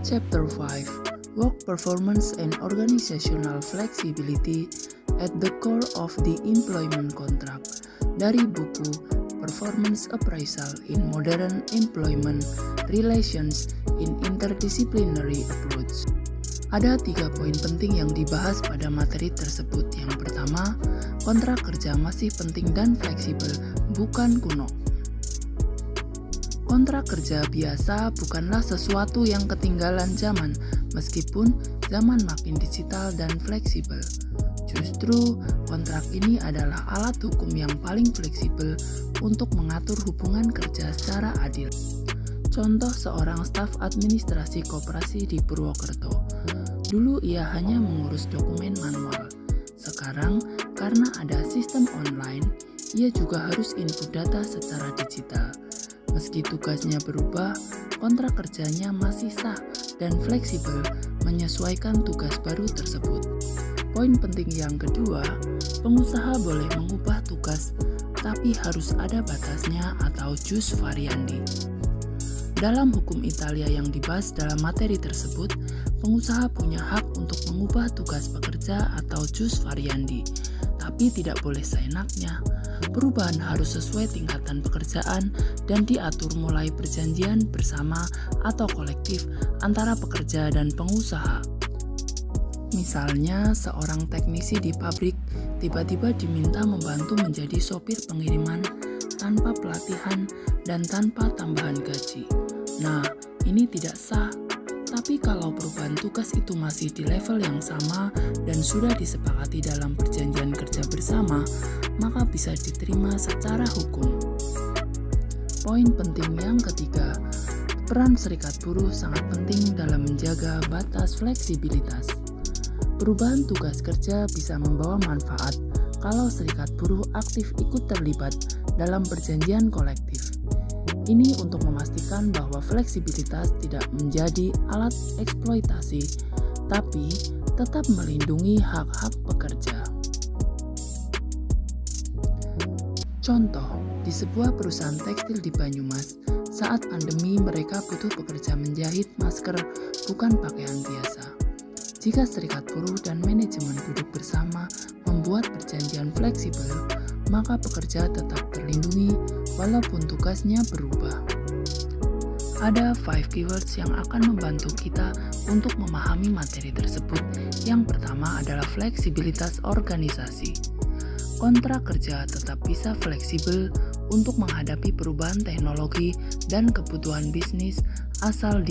Chapter 5: Work Performance and Organizational Flexibility at the Core of the Employment Contract, dari buku Performance Appraisal in Modern Employment Relations in Interdisciplinary Approach. Ada 3 poin penting yang dibahas pada materi tersebut. Yang pertama, kontrak kerja masih penting dan fleksibel, bukan kuno. Kontrak kerja biasa bukanlah sesuatu yang ketinggalan zaman, meskipun zaman makin digital dan fleksibel. Justru, kontrak ini adalah alat hukum yang paling fleksibel untuk mengatur hubungan kerja secara adil. Contoh seorang staf administrasi koperasi di Purwokerto. Dulu ia hanya mengurus dokumen manual. Sekarang, karena ada sistem online, ia juga harus input data secara digital. Meski tugasnya berubah, kontrak kerjanya masih sah dan fleksibel menyesuaikan tugas baru tersebut. Poin penting yang kedua, pengusaha boleh mengubah tugas, tapi harus ada batasnya atau jus variandi. Dalam hukum Italia yang dibahas dalam materi tersebut, pengusaha punya hak untuk mengubah tugas pekerja atau jus variandi, tapi tidak boleh seenaknya. Perubahan harus sesuai tingkatan pekerjaan dan diatur mulai perjanjian bersama atau kolektif antara pekerja dan pengusaha. Misalnya, seorang teknisi di pabrik tiba-tiba diminta membantu menjadi sopir pengiriman tanpa pelatihan dan tanpa tambahan gaji. Nah, ini tidak sah. Tapi kalau perubahan tugas itu masih di level yang sama dan sudah disepakati dalam perjanjian kerja bersama, maka bisa diterima secara hukum. Poin penting yang ketiga, peran serikat buruh sangat penting dalam menjaga batas fleksibilitas. Perubahan tugas kerja bisa membawa manfaat kalau serikat buruh aktif ikut terlibat dalam perjanjian kolektif. Ini untuk memastikan bahwa fleksibilitas tidak menjadi alat eksploitasi, tapi tetap melindungi hak-hak pekerja. Contoh, di sebuah perusahaan tekstil di Banyumas, saat pandemi mereka butuh pekerja menjahit masker, bukan pakaian biasa. Jika serikat buruh dan manajemen duduk bersama membuat perjanjian fleksibel, maka pekerja tetap terlindungi walaupun tugasnya berubah. Ada 5 keywords yang akan membantu kita untuk memahami materi tersebut. Yang pertama adalah fleksibilitas organisasi. Kontrak kerja tetap bisa fleksibel untuk menghadapi perubahan teknologi dan kebutuhan bisnis asal